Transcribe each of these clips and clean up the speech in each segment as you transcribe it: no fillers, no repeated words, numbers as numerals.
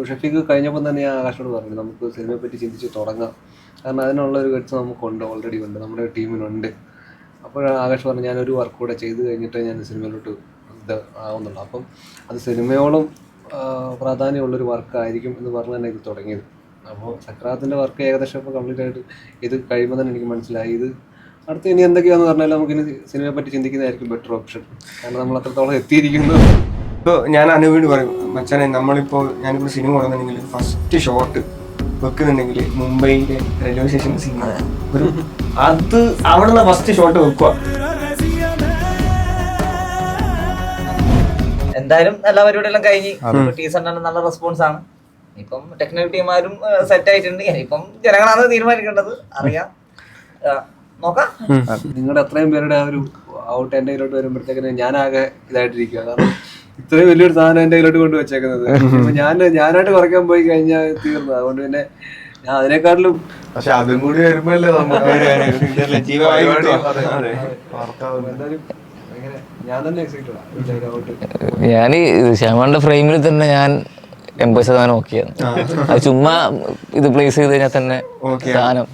ഷഫീഖ് കഴിഞ്ഞപ്പോൾ തന്നെ ഞാൻ ആകാശോട് പറഞ്ഞു നമുക്ക് സിനിമയെ പറ്റി ചിന്തിച്ച് തുടങ്ങാം, കാരണം അതിനുള്ള ഒരു ഗട്സ് നമുക്കുണ്ട്, ഓൾറെഡി ഉണ്ട്, നമ്മുടെ ടീമിനുണ്ട്. അപ്പോൾ ആകാശ് പറഞ്ഞു ഞാനൊരു വർക്ക് കൂടെ ചെയ്ത് കഴിഞ്ഞിട്ട് ഞാൻ സിനിമയിലോട്ട് ഇത് ആവുന്നുള്ളൂ. അപ്പം അത് സിനിമയോളം പ്രാധാന്യമുള്ളൊരു വർക്കായിരിക്കും എന്ന് പറഞ്ഞ് തന്നെ ഇത് തുടങ്ങിയത്. അപ്പോൾ സക്രാത്തിൻ്റെ വർക്ക് ഏകദേശം ഇപ്പോൾ കംപ്ലീറ്റ് ആയിട്ട് ഇത് കഴിയുമ്പോൾ തന്നെ എനിക്ക് മനസ്സിലായി ഇത് അടുത്ത് ഇനി എന്തൊക്കെയാണെന്ന് പറഞ്ഞാൽ നമുക്കിനി സിനിമയെ പറ്റി ചിന്തിക്കുന്നതായിരിക്കും ബെറ്റർ ഓപ്ഷൻ, കാരണം നമ്മൾ അത്രത്തോളം എത്തിയിരിക്കുന്നു. ഇപ്പോൾ ഞാൻ അനുവിനോട് പറയും, മച്ചാനെ നമ്മളിപ്പോൾ ഞാനിപ്പോൾ സിനിമ തുടങ്ങുന്നുണ്ടെങ്കിൽ ഫസ്റ്റ് ഷോട്ട് വെക്കുന്നുണ്ടെങ്കിൽ മുംബൈയിലെ റെയിൽവേ സ്റ്റേഷനിൽ സിനിമ ഒരു അത് അവിടുന്ന് ഫസ്റ്റ് ഷോട്ട് വെക്കുക. എന്തായാലും എല്ലാ പരിപാടിയെല്ലാം കഴിഞ്ഞ് ടീച്ചറിന് നല്ല റെസ്പോൺസ് ആണ്. ഇപ്പം ടെക്നിക്കൽ ടീമാരും സെറ്റ് ആയിട്ടുണ്ട്. ഇപ്പം ജനങ്ങളാണ് തീരുമാനിക്കേണ്ടത്, അറിയാം, നോക്കാം. നിങ്ങളുടെ അത്രയും പേരുടെ ആ ഒരു ഔട്ട് എൻ്റെ കയ്യിലോട്ട് വരുമ്പോഴത്തേക്കിന് ഞാനാകെ ഇതായിട്ടിരിക്കുക, കാരണം ഇത്രയും വലിയൊരു സാധനം എൻ്റെ കയ്യിലോട്ട് കൊണ്ട് വെച്ചേക്കുന്നത്. ഇപ്പൊ ഞാനായിട്ട് കുറയ്ക്കാൻ പോയി കഴിഞ്ഞാൽ തീർന്നു. അതുകൊണ്ട് പിന്നെ ഞാൻ അതിനെക്കാട്ടിലും പക്ഷെ അതും കൂടി വരുമ്പോഴല്ലേ ഞാൻ ശ്യാമന്റെ ഫ്രെയിമിൽ തന്നെ ഞാൻ 80% ഓക്കെയാണ്. അത് ചുമ്മാ ഇത് പ്ലേസ് ചെയ്ത് കഴിഞ്ഞാൽ തന്നെ സാധനം.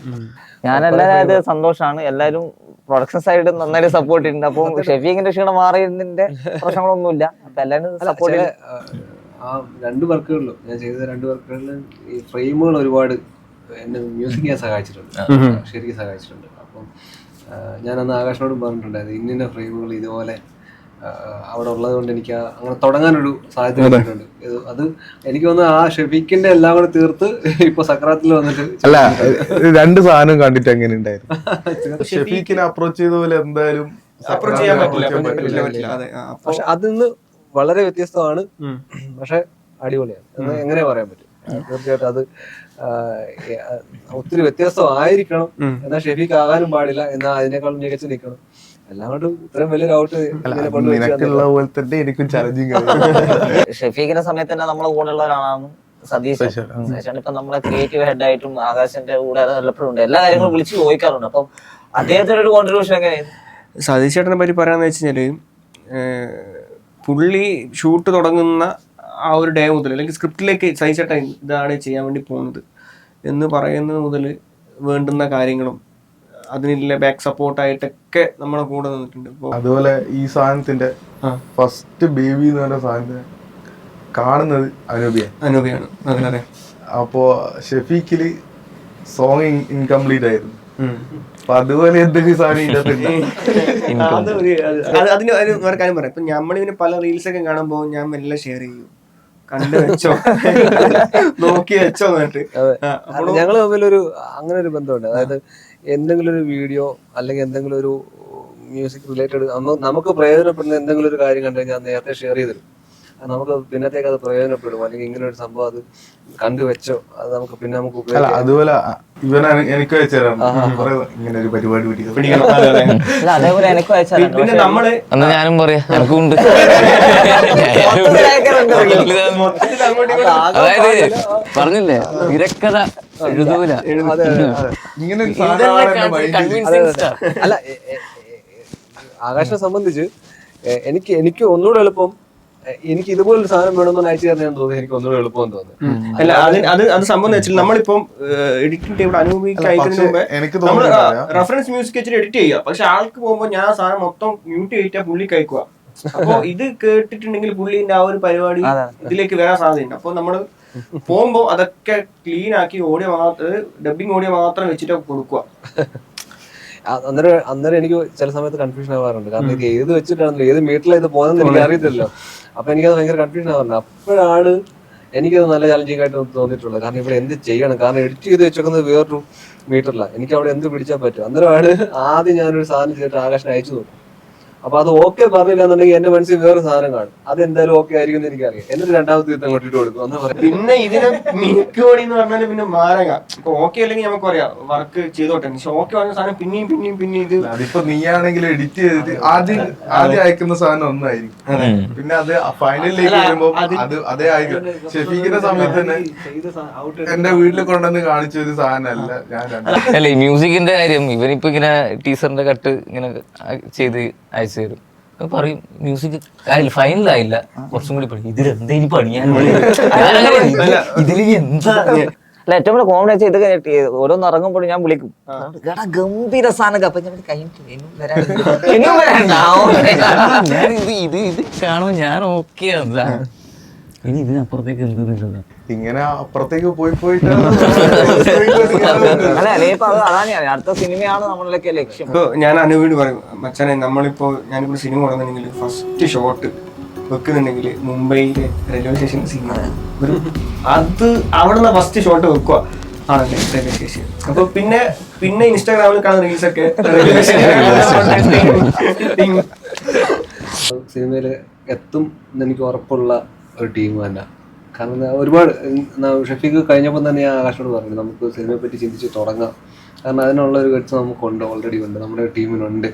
ഞാനെല്ലാവരും സന്തോഷമാണ്. എല്ലാവരും പ്രൊഡക്ഷൻ സൈഡ് നന്നായിട്ട് സപ്പോർട്ട് ചെയ്യുന്നുണ്ട്. അപ്പം ഷെഫീഖിന്റെ ക്ഷീണം മാറിയതിന്റെ പ്രശ്നങ്ങളൊന്നുമില്ല. അപ്പൊ എല്ലാവരും സപ്പോർട്ട്. ആ 2 വർക്കുകളിലും ഞാൻ ചെയ്ത 2 വർക്കുകളിലും ഈ ഫ്രെയിമുകൾ ഒരുപാട് എന്നെ മ്യൂസിക് ചെയ്യാൻ സഹായിച്ചിട്ടുണ്ട്, ശരിക്കും സഹായിച്ചിട്ടുണ്ട്. അപ്പം ഞാനന്ന് ആകാശനോടും പറഞ്ഞിട്ടുണ്ടായത് ഇന്ന ഫ്രെയിമുകൾ ഇതുപോലെ അവിടെ ഉള്ളത് കൊണ്ട് എനിക്ക് അങ്ങനെ തുടങ്ങാനൊരു സാധ്യത കിട്ടിയിട്ടുണ്ട്. അത് എനിക്ക് തോന്നുന്നു ആ ഷെഫീഖിന്റെ എല്ലാം കൂടെ തീർത്ത് ഇപ്പൊ സക്രാത്തിൽ വന്നിട്ട് അല്ല 2 സാധനം കണ്ടിട്ട് എങ്ങനെ ഉണ്ടായിരുന്നു? ഷെഫീഖിനെ അപ്രോച്ച് ചെയ്ത പോലെ എന്തായാലും അപ്രോച്ച് ചെയ്യാൻ പറ്റില്ല. പക്ഷെ അതിന്ന് വളരെ വ്യത്യസ്തമാണ്, പക്ഷെ അടിപൊളിയാണ്. എങ്ങനെ പറയാൻ പറ്റും? തീർച്ചയായിട്ടും അത് ഒത്തിരി വ്യത്യസ്തമായിരിക്കണം, എന്നാൽ ഷെഫീഖ് ആകാനും പാടില്ല, എന്നാൽ അതിനേക്കാളും മികച്ചു നിൽക്കണം. എല്ലാം കൊണ്ടും ഇത്രയും വലിയൊരു ഔട്ട് എനിക്കും ചലഞ്ചിങ്. ഷെഫീഖിന്റെ സമയത്ത് തന്നെ നമ്മളെ കൂടെ ഉള്ള ഒരാളാണ് സതീഷ്. ഇപ്പൊ നമ്മളെ ക്രിയേറ്റീവ് ഹെഡ് ആയിട്ടും ആകാശന്റെ കൂടെ എപ്പോഴും ഉണ്ട്, എല്ലാ കാര്യങ്ങളും വിളിച്ച് ചോദിക്കാറുണ്ട്. അപ്പം അദ്ദേഹത്തിന്റെ ഒരു കോൺട്രിബ്യൂഷൻ എങ്ങനെയാണ്? സതീഷ് ചേട്ടനെ പറ്റി പറയാന്ന് വെച്ച് കഴിഞ്ഞാല് പുള്ളി ഷൂട്ട് തുടങ്ങുന്ന ആ ഒരു ഡേ മുതൽ അല്ലെങ്കിൽ സ്ക്രിപ്റ്റിലേക്ക് സതീഷ് ചേട്ടൻ ഇതാണ് ചെയ്യാൻ വേണ്ടി പോകുന്നത് എന്ന് പറയുന്നത് മുതൽ വേണ്ടുന്ന കാര്യങ്ങളും അതിനുള്ള ബാക്ക് സപ്പോർട്ടായിട്ടൊക്കെ നമ്മളെ കൂടെ നിന്നിട്ടുണ്ട്. അതുപോലെ ഈ സാധനത്തിന്റെ ഫസ്റ്റ് ബേബി എന്ന് പറഞ്ഞ സാധനത്തിന് കാണുന്നത് അനൂപിയാണ്. അതിനറിയാം. അപ്പോ ഷെഫീഖില് സോങ് ഇൻകംപ്ലീറ്റ് ആയിരുന്നു. അപ്പൊ അതുപോലെ എന്തെങ്കിലും സാധനം അതിന് കാര്യം പറയാം. ഇപ്പൊ നമ്മളിങ്ങനെ പല റീൽസ് ഒക്കെ കാണുമ്പോ ഞാൻ മെല്ലെ ഷെയർ ചെയ്യും, കണ്ടു വെച്ചോ നോക്കി വെച്ചോ എന്നിട്ട്. ഞങ്ങള് തമ്മിലൊരു അങ്ങനെ ഒരു ബന്ധമുണ്ട്. അതായത് എന്തെങ്കിലും ഒരു വീഡിയോ അല്ലെങ്കിൽ എന്തെങ്കിലും ഒരു മ്യൂസിക് റിലേറ്റഡ് നമുക്ക് പ്രയോജനപ്പെടുന്ന എന്തെങ്കിലും ഒരു കാര്യം കണ്ടു കഴിഞ്ഞാൽ നേരത്തെ ഷെയർ ചെയ്ത് തരും. നമുക്ക് പിന്നത്തേക്ക് അത് പ്രയോജനപ്പെടും, അല്ലെങ്കിൽ ഇങ്ങനെ ഒരു സംഭവം അത് കണ്ടുവെച്ചോ, അത് നമുക്ക് പിന്നെ നമുക്ക് ഉപയോഗിക്കാം. അതുപോലെ എനിക്ക് ഇങ്ങനെ ഒരു പരിപാടി അതേപോലെ എനിക്ക് പിന്നെ നമ്മള് ഞാനും പറയാ എനിക്കുണ്ട്. അതായത് പറഞ്ഞില്ലേ തിരക്കഥ എഴുതൂല. ഇങ്ങനെ അല്ല, ആകാശിനെ സംബന്ധിച്ച് എനിക്ക് ഒന്നുകൂടെ എളുപ്പം, എനിക്ക് ഇതുപോലൊരു സാധനം വേണമെന്ന് അയച്ചു തരാൻ തോന്നുന്നു. എനിക്ക് ഒന്നുകൂടെ എളുപ്പം തോന്നുന്നു. അല്ല അത് സംഭവം വെച്ചാൽ നമ്മളിപ്പം എഡിറ്റിംഗ് ടേബിൾ അനൂപിക്ക് അയക്കുന്നതിന് മുമ്പ് നമ്മള് റെഫറൻസ് മ്യൂസിക് വെച്ചിട്ട് എഡിറ്റ് ചെയ്യുക. പക്ഷെ ആൾക്ക് പോകുമ്പോൾ ഞാൻ സാധനം മൊത്തം മ്യൂട്ട് ചെയ്തിട്ടാ പുള്ളി കഴിക്കുക. അപ്പൊ ഇത് കേട്ടിട്ടുണ്ടെങ്കിൽ പുള്ളിന്റെ ആ ഒരു പരിപാടി ഇതിലേക്ക് വരാൻ സാധ്യതയുണ്ട്. അപ്പൊ നമ്മള് പോകുമ്പോ അതൊക്കെ ക്ലീൻ ആക്കി ഓഡിയോ മാത്രം ഡബിങ് ഓഡിയോ മാത്രം വെച്ചിട്ട് കൊടുക്കുക. അന്നേരം എനിക്ക് ചില സമയത്ത് കൺഫ്യൂഷൻ ആവാറുണ്ട്, കാരണം ഇത് ഏത് വെച്ചിട്ടാണല്ലോ ഏത് മീറ്ററിലാണ് ഇത് പോകുന്നത് എനിക്ക് അറിയത്തില്ലല്ലോ. അപ്പൊ എനിക്കത് ഭയങ്കര കൺഫ്യൂഷൻ ആവാറുണ്ട്. അപ്പോഴാണ് എനിക്കത് നല്ല ചാലഞ്ചിങ് ആയിട്ട് തോന്നിയിട്ടുള്ളത്. കാരണം ഇവിടെ എന്ത് ചെയ്യണം, കാരണം എഡിറ്റ് ചെയ്ത് വെച്ചേക്കുന്നത് വേറൊരു മീറ്ററിലാണ്, എനിക്ക് അവിടെ എന്ത് പിടിച്ചാൽ പറ്റും. അന്നേരമാണ് ആദ്യം ഞാനൊരു സാധനം ചെയ്തിട്ട് ആകാശം അയച്ചു നോക്കും. അപ്പൊ അത് ഓക്കെ പറഞ്ഞില്ല എന്നുണ്ടെങ്കിൽ എന്റെ മനസ്സിൽ വേറെ സാധനം കാണും, അത് എന്തായാലും ഓക്കെ ആയിരിക്കും എന്ന് എനിക്കറിയാം. എന്നിട്ട് 2ാമത്തെ തീർത്ഥം അങ്ങോട്ട് ഇട്ട് കൊടുക്കും എന്ന് പറയാം. പിന്നെ ഇതിനെ മിനുക്കുപണി എന്ന് പറഞ്ഞാൽ പിന്നെ മാരക. ഇപ്പൊ ഓക്കെ അല്ലെങ്കിൽ നമുക്ക് പറയാം വർക്ക് ചെയ്തോട്ടെ, പക്ഷെ ഓക്കെ പറഞ്ഞ സാധനം പിന്നെയും ഇത് അതിപ്പോ നീയാണെങ്കിൽ എഡിറ്റ് ചെയ്തിട്ട് ആദ്യം അയക്കുന്ന സാധനം ഒന്നായിരിക്കും, പിന്നെ അത് ഫൈനലിലേക്ക് വരുമ്പോ അതേ ആയിരിക്കും. ഷെഫീഖിന്റെ സമയത്ത് തന്നെ എന്റെ വീട്ടിൽ കൊണ്ടുവന്ന് കാണിച്ച ഒരു സാധനമല്ല ഞാൻ. അല്ല ഈ മ്യൂസിക്കിന്റെ കാര്യം ഇവനിപ്പോ ഇങ്ങനെ ടീച്ചറിന്റെ കട്ട് ഇങ്ങനെ ചെയ്ത് അയച്ചു തരും. പറയും മ്യൂസിക് ഫൈനലായില്ല, കുറച്ചും കൂടി പഠിക്കും. ഇതിലെന്തേലും പണിയാൻ ഇതിൽ എന്താ. അല്ല ഏറ്റവും കൂടുതൽ കോമഡി വെച്ചാൽ ഇത് കഴിഞ്ഞിട്ട് ഓരോന്ന് ഇറങ്ങുമ്പോൾ ഞാൻ വിളിക്കും, എടാ ഗംഭീര സാധനം. അപ്പൊ ഞാൻ കഴിഞ്ഞിട്ട് ഇനിയും വരാനുണ്ടാവും. ഞാൻ ഇത് കാണുമ്പോ ഞാൻ ഓക്കെ ഇനി ഇതിനപ്പുറത്തേക്ക് എന്ത് ഇങ്ങനെ അപ്പുറത്തേക്ക് പോയിട്ട് അല്ല അല്ലേ ഇപ്പൊ അതാണ് അടുത്ത സിനിമയാണ് നമ്മളിലൊക്കെ ലക്ഷ്യം. ഇപ്പൊ ഞാൻ അനുവിനോട് പറയും, മച്ചാനെ നമ്മളിപ്പോ ഞാനിപ്പോ സിനിമ തുടങ്ങുന്നുണ്ടെങ്കിൽ ഫസ്റ്റ് ഷോട്ട് വെക്കുന്നുണ്ടെങ്കിൽ മുംബൈയിലെ റെയിൽവേ സ്റ്റേഷനിൽ സിനിമ ഒരു അത് അവിടുന്ന് ഫസ്റ്റ് ഷോട്ട് വെക്കുക ആണല്ലേ റെയിൽവേ സ്റ്റേഷൻ. അപ്പൊ പിന്നെ ഇൻസ്റ്റാഗ്രാമിൽ കാണുന്ന റീൽസ് ഒക്കെ സിനിമയിൽ എത്തും എന്ന് എനിക്ക് ഉറപ്പുള്ള ഒരു ടീം തന്നെ. കാരണം ഒരുപാട് ഷഫീഖ് കഴിഞ്ഞപ്പോൾ തന്നെ ഞാൻ ആകാശോട് പറഞ്ഞു നമുക്ക് സിനിമയെ പറ്റി ചിന്തിച്ച് തുടങ്ങാം, കാരണം അതിനുള്ള ഒരു ഗട്സ് നമുക്കുണ്ട്, ഓൾറെഡി ഉണ്ട്, നമ്മുടെ ടീമിനുണ്ട്.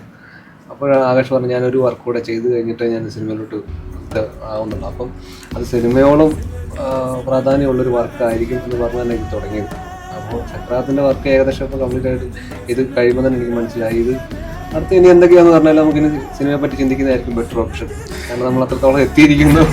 അപ്പോൾ ആകാശ് പറഞ്ഞു ഞാനൊരു വർക്ക് കൂടെ ചെയ്ത് കഴിഞ്ഞിട്ട് ഞാൻ സിനിമയിലോട്ട് ആവുന്നുള്ളൂ. അപ്പം അത് സിനിമയോളം പ്രാധാന്യമുള്ളൊരു വർക്കായിരിക്കും എന്ന് പറഞ്ഞാൽ എനിക്ക് തുടങ്ങിയത്. അപ്പോൾ ചക്രാത്തിൻ്റെ വർക്ക് ഏകദേശം ഇപ്പോൾ കംപ്ലീറ്റ് ആയിട്ട് ഇത് കഴിയുമ്പോൾ തന്നെ എനിക്ക് മനസ്സിലായി ഇത് അടുത്ത് ഇനി എന്തൊക്കെയാണെന്ന് പറഞ്ഞാൽ നമുക്കിനി സിനിമയെ പറ്റി ചിന്തിക്കുന്നതായിരിക്കും ബെറ്റർ ഓപ്ഷൻ. കാരണം നമ്മൾ അത്രത്തോളം എത്തിയിരിക്കുന്നു.